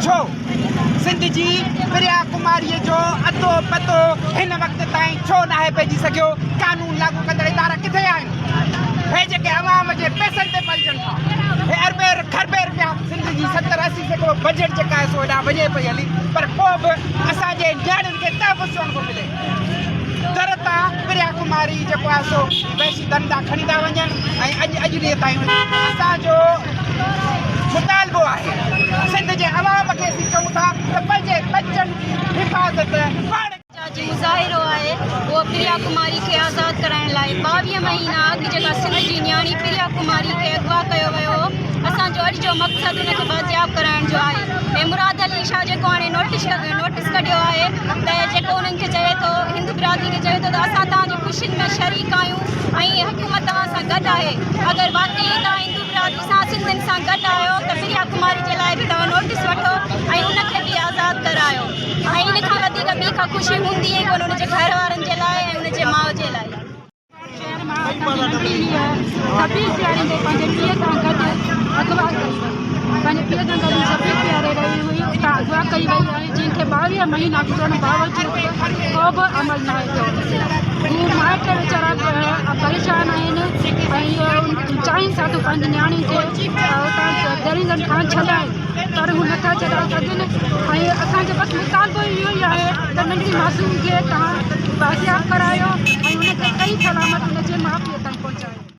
छो सिंध जी प्रिया कुमारी जो अतो पतो हिन वक्त ताईं छो नाहे पइजी सघियो कानून लागू कंदड़ इदारा किथे आहिनि हे जेके अवाम जे पैसनि ते पलजनि था हे अरबे खरबे रुपया सिंध जी 70-80 सैकड़ो बजट जेका आहे सो हेॾां वञे पई हली पर को बि असांजे नियाणियुनि खे तहफ़ुज़ छो नथो मिले दर तां प्रिया कुमारी जेको आहे सो वैशी धंधा खणी था वञनि ऐं अॼु ॾींहं ताईं असांजो मुतालबो आहे सिंध जे अवाम खे असीं चऊं था त पंहिंजे बचनि जी हिफ़ाज़त पाण मुज़ाहिरो आहे उहो प्रिया कुमारी खे आज़ादु कराइण लाइ 22 महीना अॻु जेका सिंध जी नियाणी प्रिया कुमारी खे अगवा कयो वियो असांजो अॼु जो मक़सदु हुनखे बाज़ियाब कराइण जो आहे ऐं मुराद अली शाह जेको हाणे नोटिस कढियो आहे त जेको उन्हनि खे चए थो हिंदू बिरादरी खे चए थो त असां तव्हांजी ख़ुशियुनि में शरीक आहियूं ऐं हुकूमत तव्हां सां गॾु आहे अगरि वाक़ई तव्हां हिंदू बिरादरी सां सिंधियुनि सां गॾु आहियो त प्रिया कुमारी जे लाइ बि तव्हां नोटिस वठो ऐं उनखे बि आज़ादु करायो ऐं इन खां वधीक ॿी का ख़ुशी हूंदी ई कोन उनजे घर वारनि जे लाइ ऐं उनजे माउ जे लाइ पंहिंजे पीउ सां गॾु सभु प्यारे रही हुई उतां अगवा कई वई आहे जंहिंखे 22 महीना गुज़रण बावजूदि को बि अमल न आहे कयो हू माइट वीचारा परेशान आहिनि ऐं चाहिनि था त पंहिंजी नियाणी खे उतां दरींदनि खां छॾाइनि पर हू नथा छॾाए सघनि ऐं असांजो बसि मुतालबो इहो ई आहे त नंढड़ी मासूम खे तव्हां बाज़ियाब करायो ऐं हुनखे सही सलामत हुनजे माउ पीउ ताईं पहुचायो